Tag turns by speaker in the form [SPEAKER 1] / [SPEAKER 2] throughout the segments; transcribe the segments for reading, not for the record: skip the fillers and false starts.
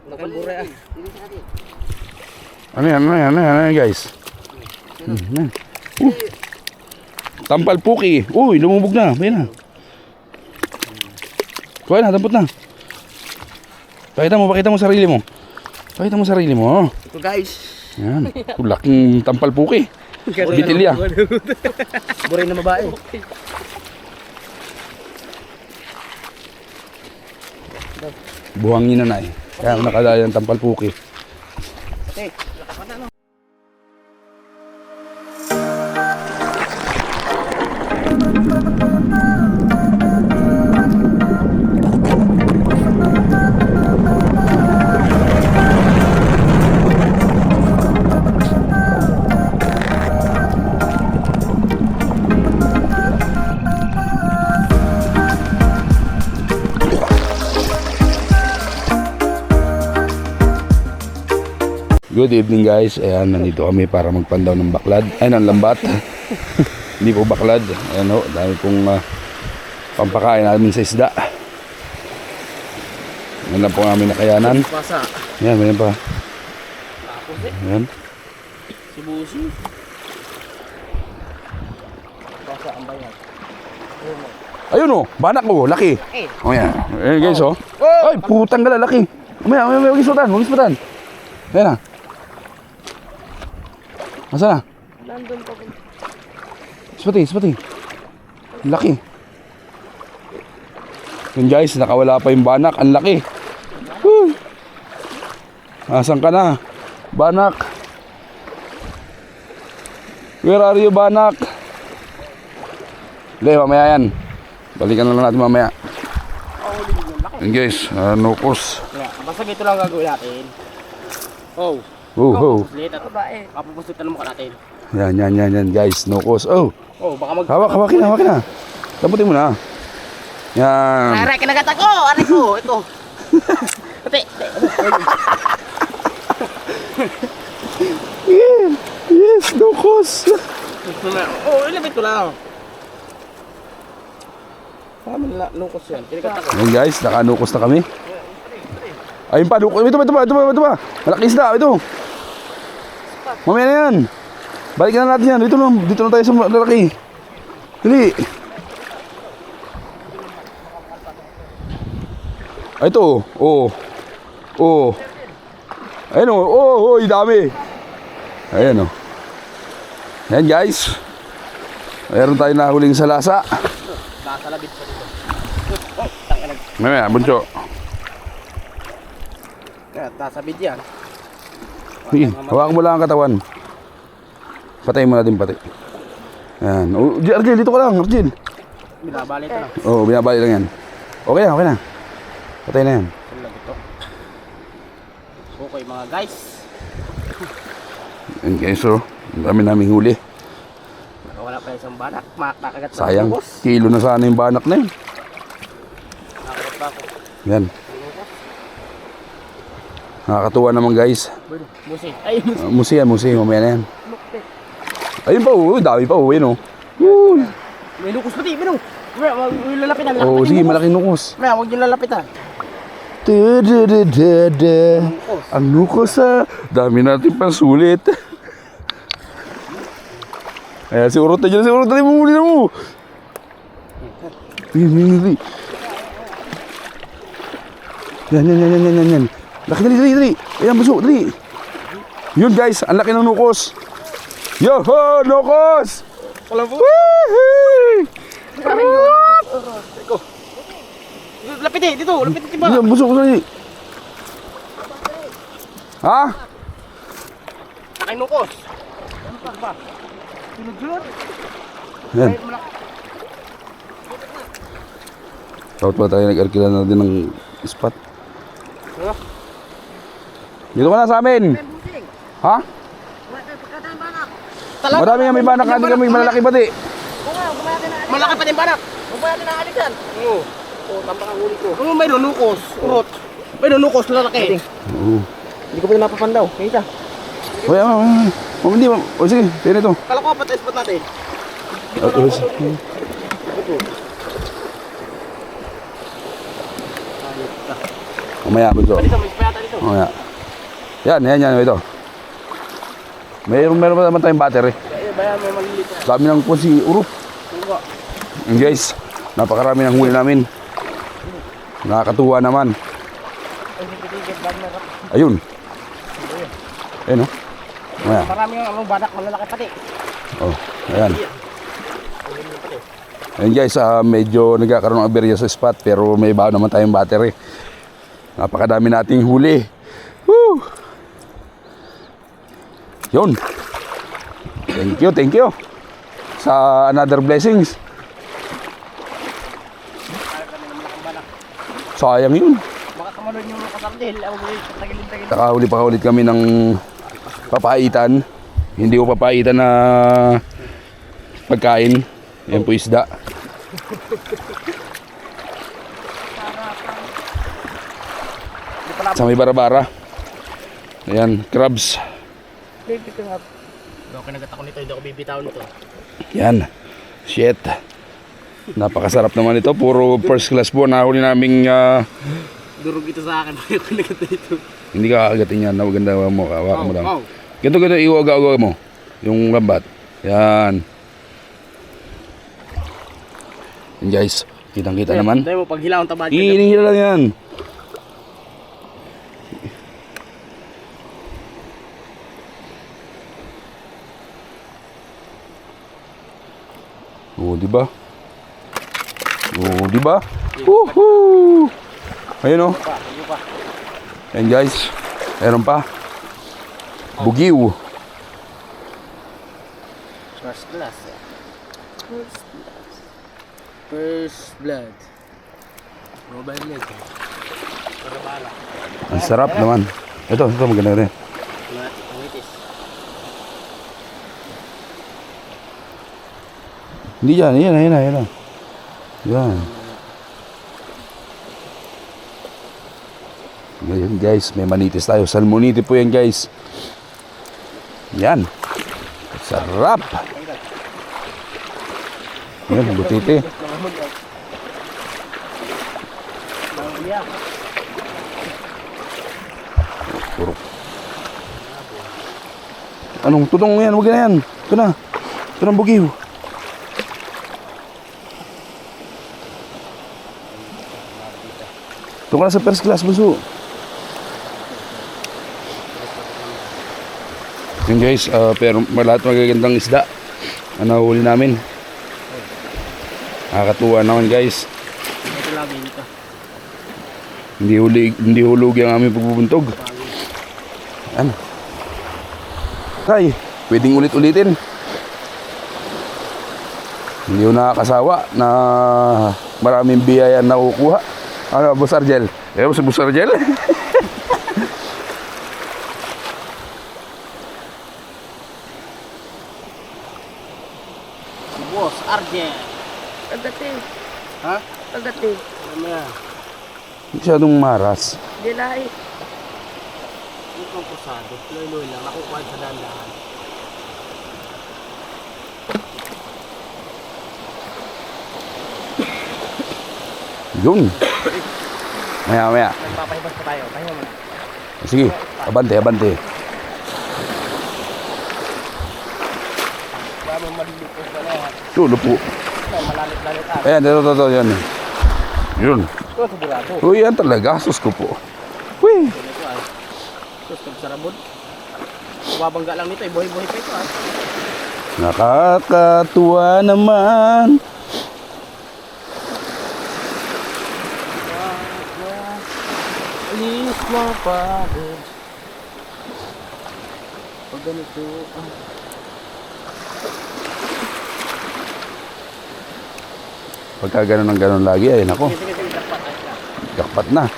[SPEAKER 1] Nakabura.
[SPEAKER 2] Ano yan guys? Tampal puki. Uy, lumubog na. Ayan na. Kuha na, dampot na. Pakita mo sarili mo. Pakita mo sarili mo.
[SPEAKER 1] Ito guys.
[SPEAKER 2] Yan. Laking tampal puki. Bitilya.
[SPEAKER 1] Buray na babae.
[SPEAKER 2] Buhangin na na eh. Kaya nakadali ng tampal puki.
[SPEAKER 1] Okay.
[SPEAKER 2] Good evening guys. Ayan, nandito kami para magpandaw ng baklad. Ay, ng lambat. Hindi po baklad. Ayan o, dami pong pampakain namin sa isda. Yan lang po namin nakayanan.
[SPEAKER 1] Pasa.
[SPEAKER 2] Ayan, ganyan pa. Ayan.
[SPEAKER 1] Si Busi. Pasa ang bayan.
[SPEAKER 2] Ayun o, banak o, laki. O yan. Ayan guys o. Ay, putang gala, laki. Umaya, huwag isputan. Ayan na. Masa na?
[SPEAKER 1] Nandun pa.
[SPEAKER 2] Ispati. Laki. Yun guys, nakawala pa yung banak. Ang laki. Woo! Asan ka na? Banak. Where are you, banak? Hindi, mamaya yan. Balikan na lang natin mamaya. Yun guys, nukos.
[SPEAKER 1] Basta ito lang gagawin natin. Oh. Ulit at babae. Kapupusitan mo ka natin.
[SPEAKER 2] Yan guys, nukos. Oh,
[SPEAKER 1] Baka
[SPEAKER 2] hawakin na. Taputin mo na. Yan.
[SPEAKER 1] Aray, kinagata ko! Aray ko! Ito. Pati.
[SPEAKER 2] Yes, nukos.
[SPEAKER 1] Ilapit ko lang. Tama na, nukos yan. Kinagata ko.
[SPEAKER 2] Yan guys, nakanukos na kami. Ayun pa, ito ba? Malaki isda, ito. Mamaya na yan. Balikan na natin yan. Dito na tayo sa malaki. Dali. Ay, ito. Oh. Ayun o. Dami. Ayan o. Ayan guys. Mayroon tayo nahuling sa lasa.
[SPEAKER 1] Kasalabit pa dito.
[SPEAKER 2] Mamaya, bunso.
[SPEAKER 1] Nasabit yan.
[SPEAKER 2] Sige, hawakan mo lang ang katawan. Patayin mo natin pati. Ayan. Arjel, dito ka lang, Arjel.
[SPEAKER 1] Binabali ito lang.
[SPEAKER 2] Oo, binabali lang yan. Okay na. Patay na yan.
[SPEAKER 1] Okay mga guys.
[SPEAKER 2] Ayan guys, so. Ang dami naming huli.
[SPEAKER 1] Wala pa isang banak. Makakagat na.
[SPEAKER 2] Sayang, kilo na sana yung banak na yun.
[SPEAKER 1] Nakagat pa ako.
[SPEAKER 2] Yan. Nakakatuwa naman guys.
[SPEAKER 1] Busi. Ay,
[SPEAKER 2] Musi, mamaya na yan. Ayun pa, dami pa, yun o.
[SPEAKER 1] may lukos pati. May lalapitan.
[SPEAKER 2] Oo, sige, malaking nukos.
[SPEAKER 1] Huwag yung lalapitan.
[SPEAKER 2] Ang nukos dami natin pang sulit. Ayan, si Urot na dyan, mumuli na mo. Yan. Laki, dali. Ayan, buso, dali. Yun guys, ang laki ng nukos. Yoho, nukos!
[SPEAKER 1] Walang po. Lapit dito. Lapit dito ba?
[SPEAKER 2] Buso, dali. Ha?
[SPEAKER 1] Ay, nukos. Ano pa? Sunod.
[SPEAKER 2] Yan. Dapat ba tayo nag-arkila na din ng spot? Dito ka na sa amin. Ha? Marami nga may banak, hindi kami malalaki pati.
[SPEAKER 1] Malaki pa din banak. Huwag ba natin nakalikan? Oo. Tampak ang huli ko. May nunukos. Urot. May nunukos, lalaki.
[SPEAKER 2] Oo.
[SPEAKER 1] Hindi ko pa napapandaw. Kita.
[SPEAKER 2] Hindi. O sige, tingnan ito.
[SPEAKER 1] Kala ko patay spot natin.
[SPEAKER 2] Mamaya, bunso.
[SPEAKER 1] Dito, may spayata dito.
[SPEAKER 2] Mamaya. Yan, ito. Meron pa naman tayong battery.
[SPEAKER 1] Bayan mo maliliit yan.
[SPEAKER 2] Dami ng kung si Uro.
[SPEAKER 1] Tuwa.
[SPEAKER 2] And guys, napakarami ng huli namin. Nakakatuwa naman. Ayun. Ayun, oh. Mamaya.
[SPEAKER 1] Marami yung badak malalaki pati.
[SPEAKER 2] Oh, ayan. Ayun guys, medyo nagkakaroon ng aberya sa spot pero may baon naman tayong battery. Napakadami nating huli. Woo! Yun. Thank you. Sa another blessings. Sayang yun.
[SPEAKER 1] Baka kamalon yung kasardil. Tagilid.
[SPEAKER 2] Nakahuli pa ulit kami ng papaitan. Hindi ko papaitan na pagkain. Yan po isda. Sa may bara-bara. Ayan, crabs.
[SPEAKER 1] Baby ko nga. Okay, nagat ako nito. Hindi ako bibitaw nito.
[SPEAKER 2] Yan. Shit. Napakasarap naman ito. Puro first class po. Nahuli naming
[SPEAKER 1] Durog ito sa akin. Ako nagat ito.
[SPEAKER 2] hindi ka kagatin yan. Maganda mo. Hawakan mo lang.
[SPEAKER 1] Wow.
[SPEAKER 2] Ganito, iwaga-uga mo. Yung lambat. Yan. Yan guys. Kitang-kita naman.
[SPEAKER 1] Dahil mo pag hilaw ang tabad.
[SPEAKER 2] Hinihila lang yan. Oh, di ba? Woohoo! Ayun oh. Ayan guys. Meron pa. Bugiw.
[SPEAKER 1] First class. First blood. Mobile leg. Para bala.
[SPEAKER 2] Ang sarap naman. Ito maganda rin.
[SPEAKER 1] Mangitis.
[SPEAKER 2] Hindi yan. Yan. Ngayon guys, may manitis tayo. Salmonite po yan guys. Yan. Sarap. Yan, butite. Puro. Anong tudong yan? Huwag na yan. Ito na. Ito na bugiw. Ito ka na sa first class, buso. Yun guys, pero lahat magagandang isda ang nahuli namin. Nakakatuwa naman guys.
[SPEAKER 1] Ito lagi dito.
[SPEAKER 2] Hindi hulugi ang aming pagbubuntog. Ano? Tay, pwedeng ulit-ulitin. Hindi ko nakakasawa na maraming biyaya na kukuha. Ano, Boss Argel? Ewan si Boss Argel.
[SPEAKER 1] Boss Arjen.
[SPEAKER 3] Pagdating.
[SPEAKER 1] Ha?
[SPEAKER 3] Pagdating.
[SPEAKER 1] Mamaya.
[SPEAKER 2] Masyadong maras.
[SPEAKER 3] Dilay.
[SPEAKER 1] Hindi kong pusado. Loy-loy lang. Nakukuha sa dandahan.
[SPEAKER 2] Yun. Maya.
[SPEAKER 1] Nagpapahibas pa tayo. Pahinga mo na.
[SPEAKER 2] Sige, abante.
[SPEAKER 1] Para mo maliliit ko sa lahat.
[SPEAKER 2] Tulo po.
[SPEAKER 1] Malalit-lalit ah.
[SPEAKER 2] Ayan, ito, yan. Yun.
[SPEAKER 1] Ito sigurado.
[SPEAKER 2] Uy, yan talaga. Sus ko po. Uy.
[SPEAKER 1] Ito ah. Sus, sarabod. Babangga lang nito. Buhay-buhay pa ito ah.
[SPEAKER 2] Nakakatuwa naman.
[SPEAKER 1] Please my father. Pag ganito
[SPEAKER 2] Pagka ganun lagi, ay nako.
[SPEAKER 1] Sige, dapat na.
[SPEAKER 2] Jakpat na.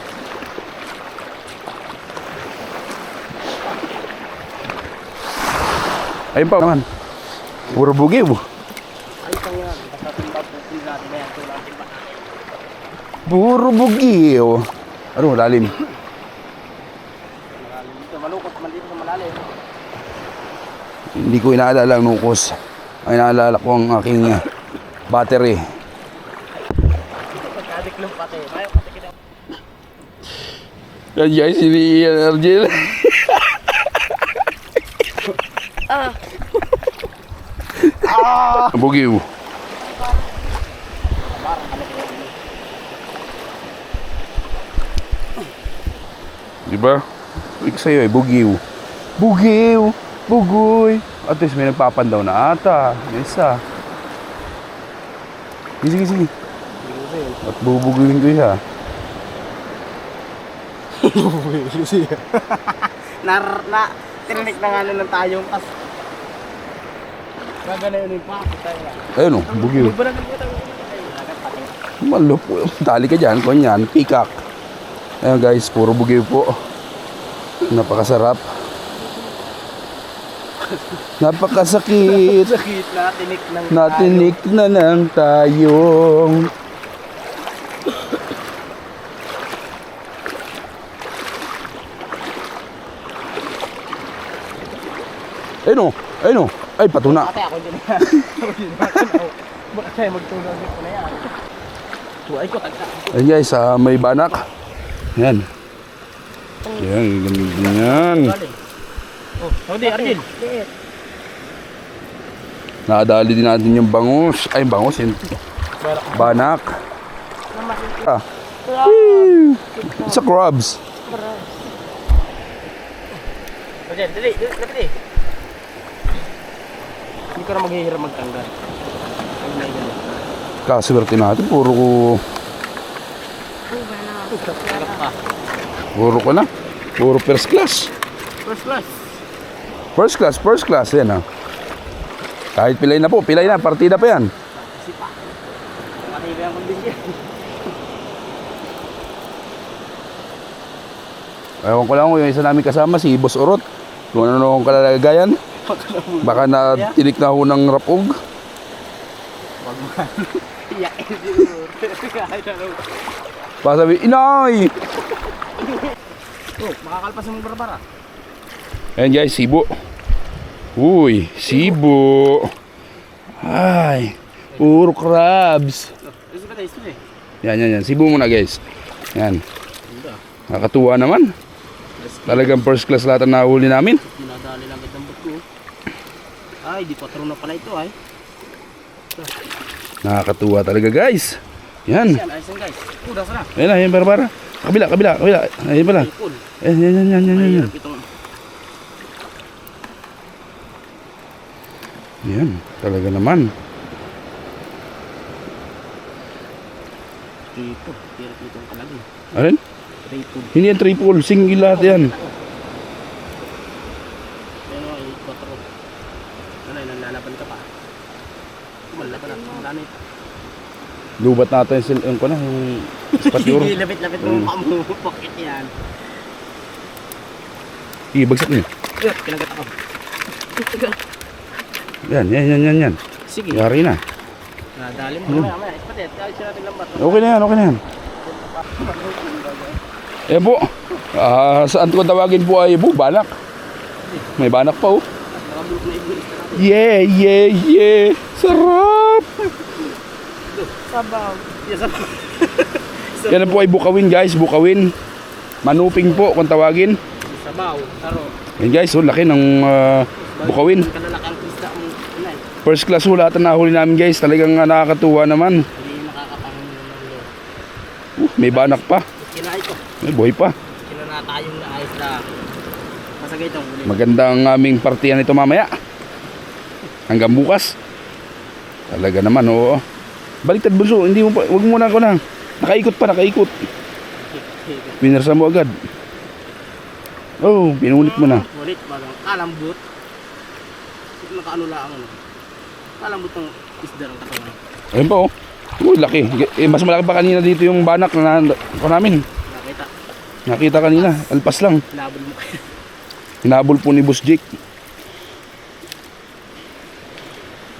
[SPEAKER 2] Ayun pa naman. Puro bugiw.
[SPEAKER 1] Ay, ito nga. Basta tumba pupil natin na yan. Ito natin ba?
[SPEAKER 2] Puro bugiw. Ano, lalim.
[SPEAKER 1] Malalim dito. Malukot man dito sa malalim.
[SPEAKER 2] Hindi ko inaalala ang nukos. Ay naalala ko ang aking battery.
[SPEAKER 1] Pagkadik lang pati. Mayo pati kita.
[SPEAKER 2] Yan guys, si Argel. Bugiw. Diba? Ikaw sa'yo eh, bugiw. Bugiw! Bugoy! At least may nagpapandaw na ata. May isa. Sige, sige. At bubuguin ko siya.
[SPEAKER 1] Tininik na nga nun ng tayong pas. Gaganayon yung pa.
[SPEAKER 2] Ayun o, bugiw. Malo po. Tali ka dyan, kunyan, pikak. Ayun guys, puro bugiw po. Napakasarap. Napakasakit.
[SPEAKER 1] Sakit na tinik ng
[SPEAKER 2] Natinik na ng tayong. Ayun o, ayun o. Ay, patuna.
[SPEAKER 1] Ate ako din. Baka tayo magtulog ko na yan. Tuway ko tagka.
[SPEAKER 2] Ayun guys, may banak. Yan. Yan, ganyan.
[SPEAKER 1] Oh, hindi, Argel.
[SPEAKER 2] Nakadali din natin yung bangus. Ay, bangus yun. Banak. Ah. Woo! It's a crabs.
[SPEAKER 1] Argel, dali, dali. Hindi ko na maghihirap magtanggal.
[SPEAKER 2] Kaswerte natin. Puro ko na. Puro first class.
[SPEAKER 1] First class.
[SPEAKER 2] First class, first class. Yan ah. Kahit pilay na po. Pilay na. Partida pa yan.
[SPEAKER 1] Kasi pa. Matibay ang kondisyon.
[SPEAKER 2] Ewan ko lang kung yung isa namin kasama, si Boss Orot. Kung ano nung kalalagayan. Baka na tinik na ho ng rapog.
[SPEAKER 1] Wag man. Iyakin siguro. Kahit ano.
[SPEAKER 2] Baka sabi, inay!
[SPEAKER 1] Oh, makakalpas yung barbara.
[SPEAKER 2] Ayan guys, sibo. Uy, sibo. Ay, puro crabs. Yan, yan, yan. Sibo muna guys. Yan. Nakakatuwa naman. Talagang first class lahat ang nahuli namin.
[SPEAKER 1] Dinadali lang ng buto. Ay, di 4 na pala ito ay.
[SPEAKER 2] Nakakatuwa talaga guys. Yan.
[SPEAKER 1] Yan, ayos yan guys. Kuda sana.
[SPEAKER 2] Ayan na, yan barbara. Kabila, kabila, kabila. Ayan pala. Ayan, yan, yan, yan, yan, yan.
[SPEAKER 1] Mahirap itong
[SPEAKER 2] Yan, talaga naman.
[SPEAKER 1] tripo. Hirap itong kalagi.
[SPEAKER 2] Alin?
[SPEAKER 1] Tripo.
[SPEAKER 2] Hindi yan triple, single lahat yan.
[SPEAKER 1] Pero ay 4. Ano yun, nalalaban ka pa. Malalaban na. Malalaban ito.
[SPEAKER 2] Lubat natin yung ko na, yung spaturo.
[SPEAKER 1] Lapit-lapit mo mukha mo. Bakit yan?
[SPEAKER 2] Ibagsak niyo.
[SPEAKER 1] Kinagat ako.
[SPEAKER 2] Yan, yan, yan, yan, yan.
[SPEAKER 1] Sige.
[SPEAKER 2] Yari na.
[SPEAKER 1] Nadali mo. Mamaya, ispatet. Ayos natin lambat.
[SPEAKER 2] Okay na yan, okay na yan. Eh po, saan ko tawagin po ay banak. May banak pa oh.
[SPEAKER 1] Nakabulok na ibig.
[SPEAKER 2] Yeah, yeah, yeah. Sarap!
[SPEAKER 3] Sabaw.
[SPEAKER 1] Yes,
[SPEAKER 2] Yan po ay bukawin guys, bukawin. Manuping po kung tawagin.
[SPEAKER 1] sabaw. Taro.
[SPEAKER 2] Yan guys, oh, laki ng bukawin.
[SPEAKER 1] Kalalakang pista ang inay.
[SPEAKER 2] First class ho lahat na nahuli namin guys. Talagang nakakatuwa naman.
[SPEAKER 1] Hindi nakakapangon ng loob.
[SPEAKER 2] May banak pa.
[SPEAKER 1] Kinaay ko.
[SPEAKER 2] May buhay pa.
[SPEAKER 1] Kinanatayong na ayos na. Masagay itong huli.
[SPEAKER 2] Maganda ang aming partiyan ito mamaya. Hanggang bukas. Talaga naman, oo. Baliktad bunso, hindi mo pa, wag muna ako na. Nakaikot pa, nakaikot. Pinarsa mo agad. Oh, pinulit mo na.
[SPEAKER 1] Ulit, bagang kalambot. Nakaano lang ano. Kalambot ng isda ng katawan.
[SPEAKER 2] Ayun pa oh. Uy, laki. Eh, mas malaki pa kanina dito yung banak na namin.
[SPEAKER 1] Nakita.
[SPEAKER 2] Nakita kanina, alpas lang.
[SPEAKER 1] Labol mo kayo.
[SPEAKER 2] Hinabol po ni Boss Jake.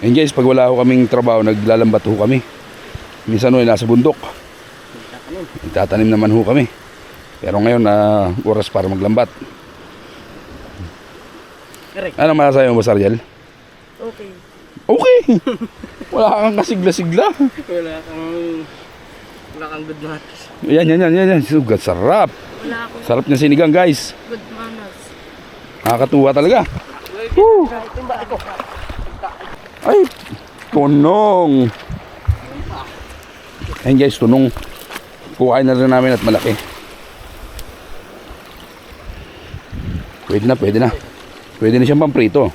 [SPEAKER 2] And guys, pag wala ho kaming trabaho, naglalambat ho kami. Minsan ho, nasa bundok. Nagtatanim naman ho kami. Pero ngayon, oras para maglambat.
[SPEAKER 1] Correct.
[SPEAKER 2] Ano masasabi mo, Boss Ariel?
[SPEAKER 3] Okay.
[SPEAKER 2] Okay! Wala kang kasigla-sigla.
[SPEAKER 1] Wala kang... Wala kang good manners.
[SPEAKER 2] Yan. Sugat, sarap.
[SPEAKER 3] Wala akong
[SPEAKER 2] Sarap niya sinigang, guys.
[SPEAKER 3] good manners.
[SPEAKER 2] Nakakatuwa talaga. Woo!
[SPEAKER 1] Timba ako.
[SPEAKER 2] Ay, tunong. Ayun guys, tunong. Kuhain na rin namin at malaki. Pwede na. Pwede na siyang pamprito.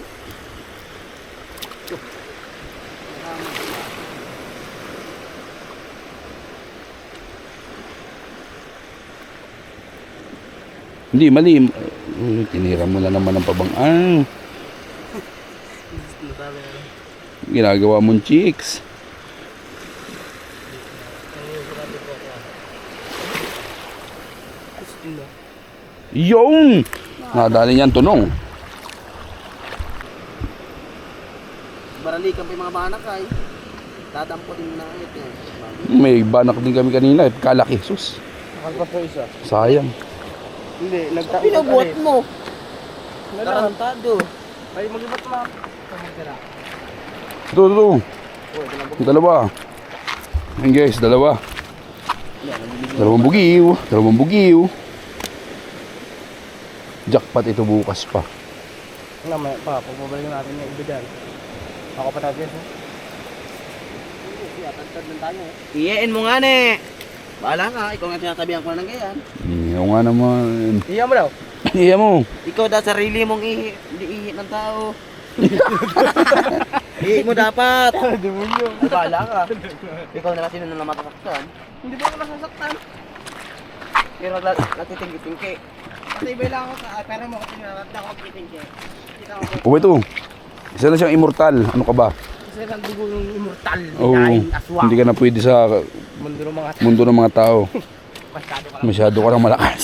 [SPEAKER 2] Hindi, mali. Tinira mo na naman ang pabang. Ginagawa mong chicks. Yung! Nadali niyan tunong.
[SPEAKER 1] Baralikan pa yung mga banak ay. Dadampo din na ito.
[SPEAKER 2] May banak din kami kanina. Kalaki, sus.
[SPEAKER 1] Nakal pa po isa.
[SPEAKER 2] Sayang.
[SPEAKER 1] Hindi, nagtaon. Pinabuhat mo. Tarantado. Ay, mag-ibat mo.
[SPEAKER 2] Ito. Dalawa. Ayan guys, dalawa. Dalawang bugiw. Jackpot ito bukas pa.
[SPEAKER 1] Namaya pa, pupabalik natin yung iba dyan. Ako pa tayo. Tantad lang tayo. Iyain mo nga ne. Bahala ka, ikaw nga tinatabihan ko na ng ganyan.
[SPEAKER 2] Iyaw nga naman.
[SPEAKER 1] Iya mo daw.
[SPEAKER 2] Iya mo.
[SPEAKER 1] Ikaw daw sarili mong ihi, hindi ihi ng tao. Ihi mo dapat. Demonyo. Bahala ka. Ikaw na kasi nung matasaktan. Hindi ba ako nasasaktan? Pero natitingki-tingki. Kasi iba lang ako sa pero mo kasi narata ako titingki.
[SPEAKER 2] O ito. Isa na siyang immortal. Ano ka ba?
[SPEAKER 1] Kasi ang dugo ng immortal.
[SPEAKER 2] Oo.
[SPEAKER 1] Aswang.
[SPEAKER 2] Hindi ka na pwede sa
[SPEAKER 1] Mundo ng mga
[SPEAKER 2] mundo ng mga tao.
[SPEAKER 1] masyado ka lang.
[SPEAKER 2] Masyado ka lang malakas.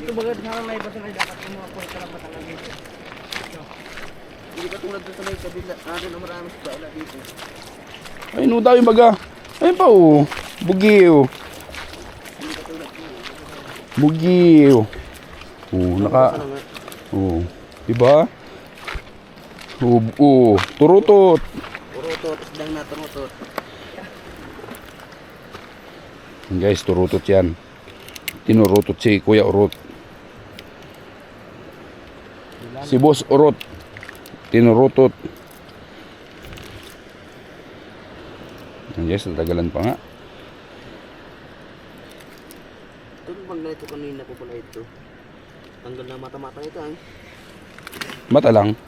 [SPEAKER 1] Ito baga sana may basa na dapat yung mga puwet lang patanggal dito. Hindi ka tulad doon sa may kabila. Doon na marami sa baila dito.
[SPEAKER 2] Ay, no daw yung baga. Ayun pa oh. Bugiw. Oh, Oh. Diba? Turutot.
[SPEAKER 1] Turutot, isdang na turutot.
[SPEAKER 2] Guys, turutot yan. Tinurutot si Kuya Urot. Si Boss Urot. Tinurutot. Guys, natagalan pa nga.
[SPEAKER 1] Ito bang na ito kanina po pala ito. Tanggal na mata-mata ito ay.
[SPEAKER 2] Mata lang.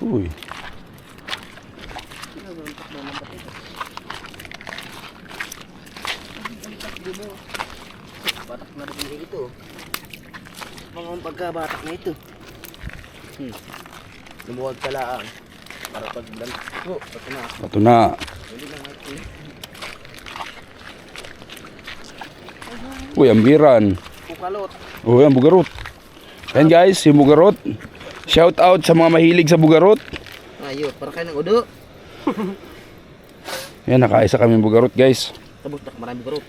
[SPEAKER 2] Uy.
[SPEAKER 1] Batak na rin ito. Mga pagkabatak na ito. Lumuwag ka lang. Para pag oh, ito na.
[SPEAKER 2] Ito na.
[SPEAKER 1] Hindi lang ito.
[SPEAKER 2] Uy, ambiran.
[SPEAKER 1] Pukalot.
[SPEAKER 2] Uy, ang bugarot. Ayan guys, yung bugarot. Shout out sa mga mahilig sa bugarot.
[SPEAKER 1] Ayun, para kayo ng udo.
[SPEAKER 2] Ayan, nakaisa kami bugarot guys.
[SPEAKER 1] Tabos-tak, marami barot.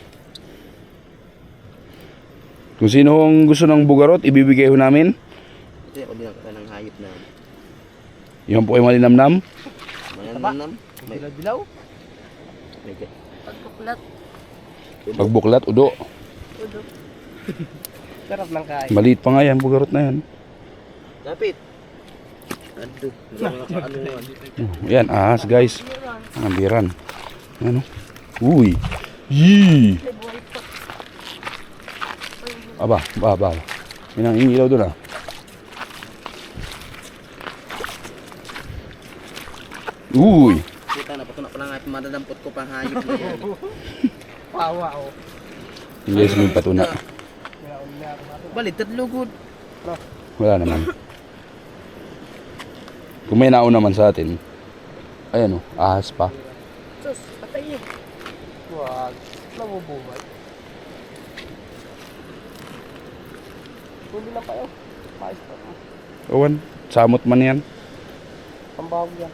[SPEAKER 2] Kung sino ang gusto ng bugarot, ibibigay ho namin.
[SPEAKER 1] Ito yung kabilang ka ng hayop na.
[SPEAKER 2] Yung po ay malinamnam.
[SPEAKER 1] Mayanam. May dilaw. May
[SPEAKER 3] Pagkuklat.
[SPEAKER 2] Pagbuklat, udo.
[SPEAKER 3] Udo.
[SPEAKER 1] sarap ng kain.
[SPEAKER 2] Maliit pa nga yan, bugarot na yan.
[SPEAKER 1] Lapit. Ado. Ano yan?
[SPEAKER 2] Ayan, ahas guys. Ambiran. Ano? Uy. Yee. Aba. Yan ang ingilaw doon ah. Uy.
[SPEAKER 1] Kita na, pato na pala nga. Madadampot ko pa hayop na yan. Pawa o.
[SPEAKER 2] Guys, may patuna.
[SPEAKER 1] Balit, tatlugod.
[SPEAKER 2] Wala naman. Kung may nauna naman sa atin. Ayan o, ahas pa.
[SPEAKER 3] Sus, patay yun.
[SPEAKER 1] Wag. Nabubuhay. Huli lang kayo. Pais pa.
[SPEAKER 2] Owan, samot man yan.
[SPEAKER 1] Pambawag yan.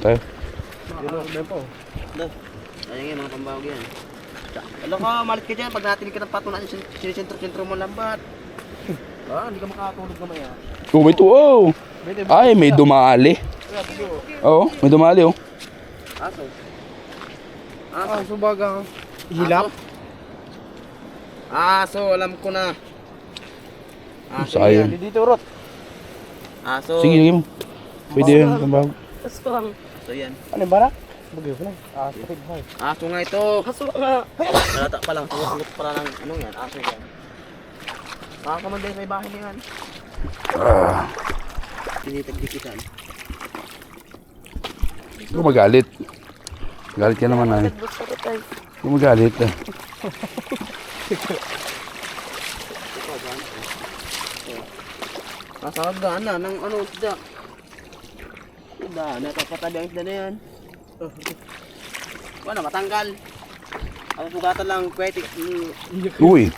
[SPEAKER 2] Tayo.
[SPEAKER 1] Ayun po. Ayun yung mga pambawag yan. Alam ko, malit ka dyan. Pag natin ka ng pato na sinisentro-sentro mo lambat. Hindi ka makakatulog gamay ha.
[SPEAKER 2] Oh, may tuo. Ay, may dumali. Oo, may dumali oh.
[SPEAKER 1] Aso.
[SPEAKER 4] Aso bagang hilap.
[SPEAKER 1] Aso, alam ko na. Aso
[SPEAKER 2] Sayang.
[SPEAKER 1] yan.
[SPEAKER 4] Dito rot.
[SPEAKER 1] Aso.
[SPEAKER 2] Sige, sige mo. Pwede yan. Tambaw.
[SPEAKER 3] Aswang.
[SPEAKER 1] Aso yan.
[SPEAKER 4] Ano yung barak? Bagay ko lang. Aso.
[SPEAKER 1] Aso nga ito.
[SPEAKER 3] Aswang nga.
[SPEAKER 1] Nalata pa lang. Sungot pala ng anong yan. Aso yan. Makakamanday sa ibahin na yan. Tinitagdikitan.
[SPEAKER 2] Huwag magalit. Galit ka naman ay.
[SPEAKER 3] Gusto ko tayo.
[SPEAKER 2] Huwag magalit eh.
[SPEAKER 1] Kasagaan na ng ano isda. Isda, natapatabi ang isda na yan. Wala, matanggal. Ang sugatan lang, pwede.
[SPEAKER 2] Uy.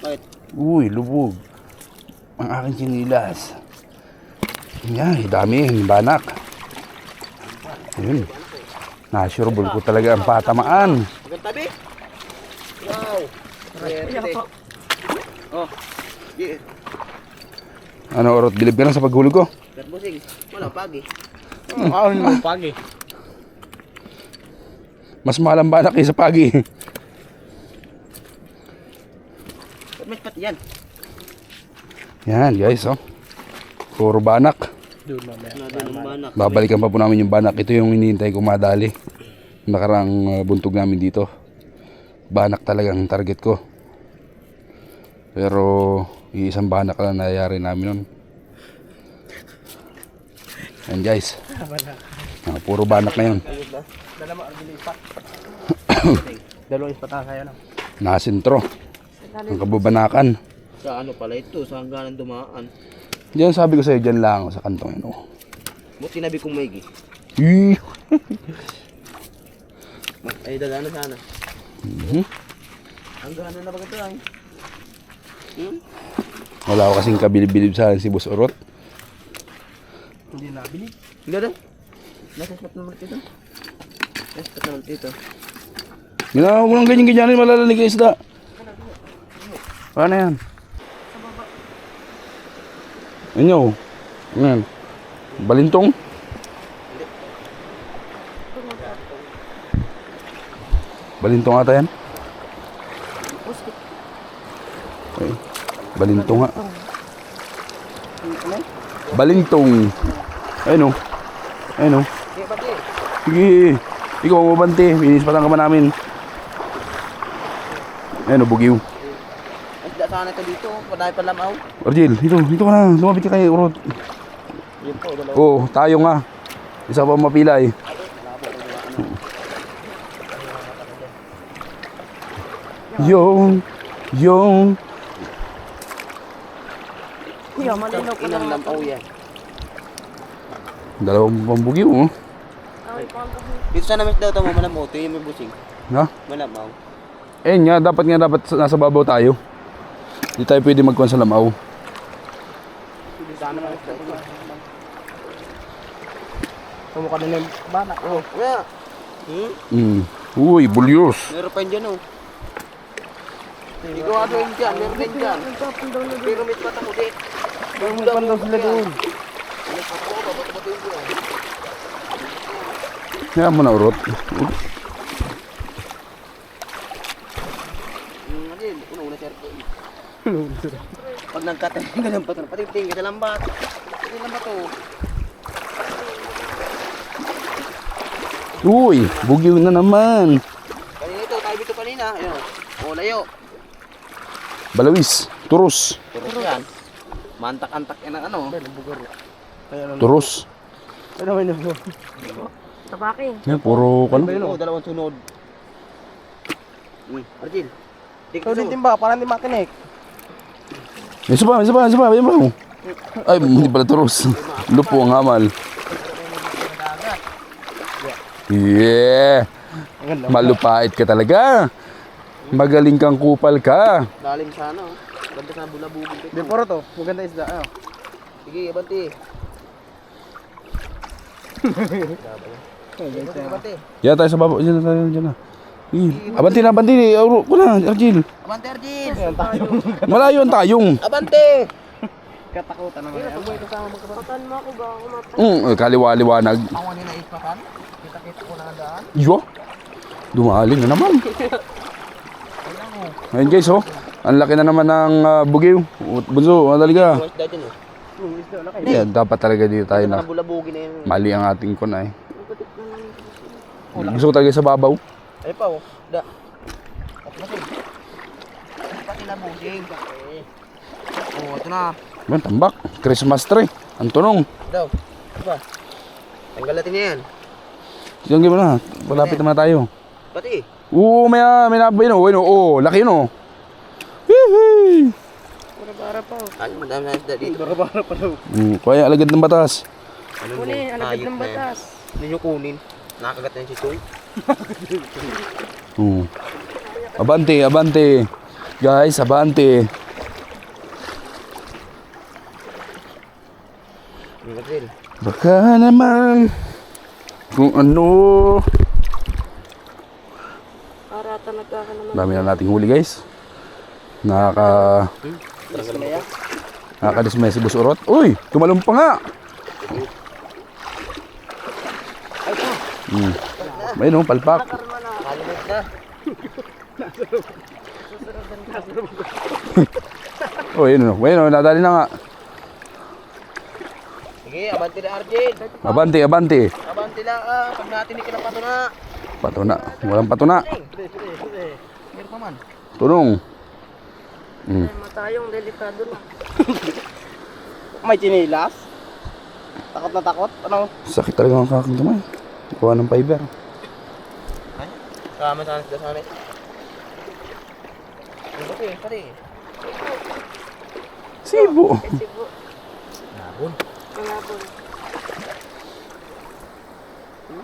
[SPEAKER 1] Bakit?
[SPEAKER 2] Uy, lubog. Ang aking sinilas. Yan, dami. Banak. Ayun. Nasurable ko talaga ang patamaan.
[SPEAKER 1] Magandang tabi. Wow. Swerte. Oh. Yeah.
[SPEAKER 2] Ano, Orot? Bilib ka na sa paghulog ko?
[SPEAKER 1] Garbusing. Wala, pagi.
[SPEAKER 4] Ano mo pagi?
[SPEAKER 2] Mas mahal ang banak sa pagi.
[SPEAKER 1] May pat yan.
[SPEAKER 2] Yan, guys, oh. Puro banak.
[SPEAKER 4] Doon mamaya.
[SPEAKER 1] Nado ng banak.
[SPEAKER 2] Babalikan pa po namin yung banak. Ito yung hinihintay ko madali. Nakarang buntog namin dito. Banak talagang target ko. Pero isang banak lang nangyayari namin nun. Yan guys. Puro banak na yun.
[SPEAKER 4] Dala mo ang ispat. Dalawang ispat na kaya na.
[SPEAKER 2] Nasintro. Ang kababanakan.
[SPEAKER 1] Sa ano pala ito, sa hangganan dumaan.
[SPEAKER 2] Diyan sabi ko sa'yo, dyan lang sa kantong yun. Oh.
[SPEAKER 1] Buti nabi kong maigi.
[SPEAKER 2] Ih!
[SPEAKER 1] Ay, dadaan na sana.
[SPEAKER 2] Mhm.
[SPEAKER 1] Hangganan na ba ito lang?
[SPEAKER 2] Wala ko kasing kabilib-bilib sa si Boss Orot.
[SPEAKER 4] Hindi nabili.
[SPEAKER 1] Hindi rin. Nasa spot naman dito. Nasa spot naman dito.
[SPEAKER 2] Ginawa ko lang ganyan-ganyanin, malalalig ka isda. Paano yan? Inyo. Yan. Balintong. Balintong ata yan. Okay. Balintong nga. Balintong. Ayun o. Ayun o.
[SPEAKER 1] Sige, pati.
[SPEAKER 2] Sige. Ikaw ang mabante. Inispatan ka pa namin. Ayun o, bugiw.
[SPEAKER 1] Isda sana ito dito. Padahil pa lamaw.
[SPEAKER 2] Arjil, dito ka na. Lumapit ka kay Urot.
[SPEAKER 1] Yun po, dalawa.
[SPEAKER 2] Oo, tayo nga. Isa pa mapila eh. Yung.
[SPEAKER 3] Yo, malinaw ko lang.
[SPEAKER 1] Inang lamaw yan.
[SPEAKER 2] Dalawang pambugiw oh.
[SPEAKER 3] Ay, pangka.
[SPEAKER 1] Dito sana mas daw ito mo malamaw. Ito yung may busing.
[SPEAKER 2] Ha?
[SPEAKER 1] Malamaw.
[SPEAKER 2] Eh nga, dapat nasa babaw tayo. Hindi tayo pwede magkuhan sa lamaw.
[SPEAKER 1] Dito sana mas daw ito.
[SPEAKER 4] Tumukha na yung banak.
[SPEAKER 1] Oh, kaya.
[SPEAKER 2] Uy, bulyos.
[SPEAKER 1] Meron pa yun dyan oh. Ikaw ano yun dyan, meron pa yun dyan.
[SPEAKER 3] Nagtapon daw na
[SPEAKER 1] Pero may mata mo din.
[SPEAKER 4] May pandaw sila doon.
[SPEAKER 2] Kaya mo na Urot.
[SPEAKER 1] Una sir. Pag nagkatayin ka ng pato, pati tingin ka lambat. Pati lambat to.
[SPEAKER 2] Uy, bugiw na naman.
[SPEAKER 1] Kanina ito, tayo dito kanina. Ayun. O, layo.
[SPEAKER 2] Balawis, turos.
[SPEAKER 1] Turus yan. Mantak-antak yan ang ano.
[SPEAKER 2] Turos.
[SPEAKER 4] Ano may nablo?
[SPEAKER 3] Tabaki.
[SPEAKER 2] Yan, puro
[SPEAKER 1] Ano?
[SPEAKER 2] kano.
[SPEAKER 1] Dalawang sunod. Arjil.
[SPEAKER 4] Ikaw din timba, parang di makinig.
[SPEAKER 2] May isa pa. Ay, hindi pala turos. Lupo ang hamal. Yeah.
[SPEAKER 4] Ang ganda.
[SPEAKER 2] Malupait ka talaga. Magaling kang kupal ka.
[SPEAKER 1] Lalim sana oh. Ganda sana bulabubog ito.
[SPEAKER 4] Di puro to. Maganda isda. Ano?
[SPEAKER 1] Sige, abanti. Abanti.
[SPEAKER 2] Yan tayo sa baba. Diyan na. Abanti na. Auro ko na, Arjil.
[SPEAKER 1] Abanti, Arjil.
[SPEAKER 4] Ayan tayo.
[SPEAKER 2] Malayo ang tayong.
[SPEAKER 1] Abante!
[SPEAKER 4] Katakutan naman.
[SPEAKER 3] Hindi, pag may kasama magkapatan mo ako, baka kumatay.
[SPEAKER 2] Kaliwa-liwanag.
[SPEAKER 1] Ako ni naispatan. Kita-kita ko na ang daan.
[SPEAKER 2] Yo! Dumaling na naman. Ngayon guys, oh. Ang laki na naman ng bugiw. Bunso, madali ka.
[SPEAKER 1] Mas dahil din eh.
[SPEAKER 2] Yeah, dapat talaga dito tayo na.
[SPEAKER 1] Nabulabugi na yun.
[SPEAKER 2] Mali ang ating kunay. Gusto ko talaga sa babaw.
[SPEAKER 1] Ay pa oh. Da. At masig. Pati na buging. Oh, ito na.
[SPEAKER 2] Man, tambak. Christmas tree. Ang tunong.
[SPEAKER 1] Daw. Diba? Tanggal natin yan.
[SPEAKER 2] Sige mo na. Malapit naman na tayo.
[SPEAKER 1] Pati.
[SPEAKER 2] Oo, may nabay no. Oo, laki no. Hihi.
[SPEAKER 3] Para-para pa.
[SPEAKER 1] Ay, madami na isda dito.
[SPEAKER 4] Bara-bara pa daw.
[SPEAKER 2] Kaya alagad ng batas.
[SPEAKER 3] Kunin, alagad ng batas.
[SPEAKER 1] Hindi nyo kunin. Nakakagat na yun si Toy.
[SPEAKER 2] Abante, abante. Guys, abante.
[SPEAKER 1] Hindi ka din.
[SPEAKER 2] Baka naman kung ano.
[SPEAKER 3] Arata nagkaka naman.
[SPEAKER 2] Dami na nating huli guys. Nakakadismaya si Boss Urot. Uy, tumalong pa nga. May no, palpak.
[SPEAKER 1] Kalimit na.
[SPEAKER 2] Oh, yun no. Nadali na nga.
[SPEAKER 1] Sige, abante na Arjen.
[SPEAKER 2] Abante, abante.
[SPEAKER 1] Abante lang pag natinig ka ng pato na.
[SPEAKER 2] Patuna. Walang patuna.
[SPEAKER 1] Meron pa man.
[SPEAKER 2] Tunong.
[SPEAKER 3] Ay, matayong delikado na.
[SPEAKER 4] May chinilas. Takot na takot. Ano?
[SPEAKER 2] Sakit talaga ang kaking kamay. Kuha ng fiber.
[SPEAKER 1] Ay, kama sa amin. Pati, pati.
[SPEAKER 2] Sibo.
[SPEAKER 3] Sibo.
[SPEAKER 1] Nabon.
[SPEAKER 3] Malabon.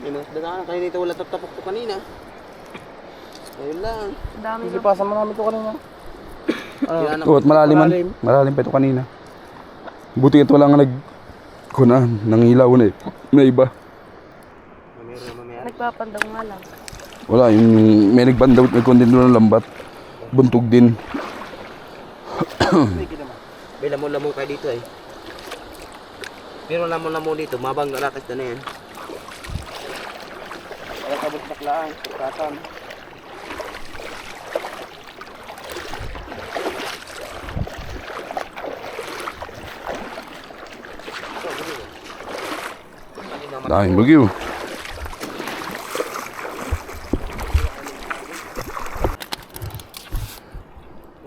[SPEAKER 1] Dadaan kayo dito wala tapok to kanina. Ayun lang.
[SPEAKER 3] Dami
[SPEAKER 4] Hindi
[SPEAKER 3] na.
[SPEAKER 4] pa sa marami to kanina.
[SPEAKER 2] Oh, at malaliman. Malalim pa ito kanina. Buti ito lang nangilaw na eh. Na iba.
[SPEAKER 3] Nagpapandaw nga lang.
[SPEAKER 2] Wala, yung may nagbandaw at nagkondin doon ng lambat. Buntog din.
[SPEAKER 1] May lamon-lamon kayo dito eh. Pero lamon-lamon dito, mabang galakas na yan.
[SPEAKER 4] Wala kabot baklaan. Katan.
[SPEAKER 2] Daming bagyo.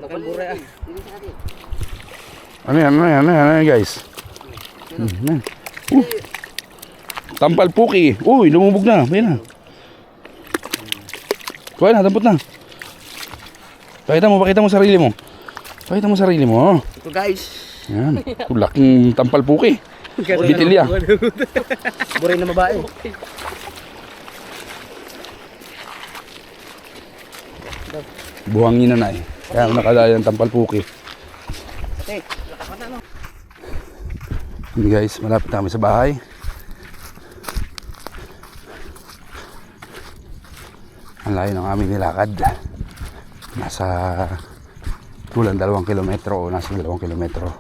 [SPEAKER 1] Nakambura ah.
[SPEAKER 2] Ano yan guys? Tampal puki. Uy, lumubog na. Bayan na. Kuha na, dampot na. Pakita mo sarili mo. Pakita mo sarili mo.
[SPEAKER 1] Ito guys.
[SPEAKER 2] Yan. Laking tampal puki. Bitilya.
[SPEAKER 1] Buray na babae.
[SPEAKER 2] Buhangin na eh. Kaya nakadaya ng tampal puki. Hindi guys, malapit na kami sa bahay. Ang layo ng aming nilakad. Nasa kulang 2 kilometro o nasa 2 kilometro.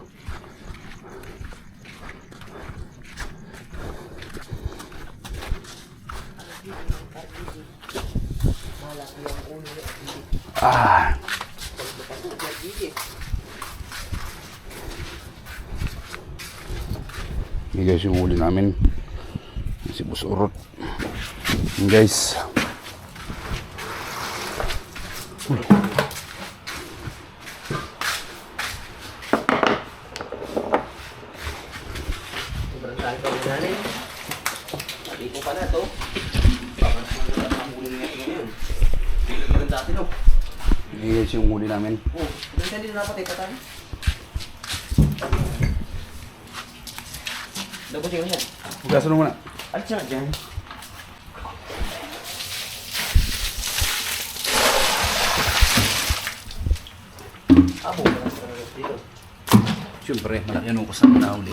[SPEAKER 2] Ini guys yung huli namin. Si Boss Urot. Yan guys.
[SPEAKER 1] Sobrang tayo pa rin natin. Pati ko pala to. Baka naman nakahuli na ngayon. Hindi ko dati no.
[SPEAKER 2] Ini guys yung huli namin.
[SPEAKER 1] Oh, doon din na patay patay. Dapat yun yan.
[SPEAKER 2] Hugasan mo muna.
[SPEAKER 1] At siya dyan. Abo, dito.
[SPEAKER 2] Siyempre, malaki ang ukos na huli.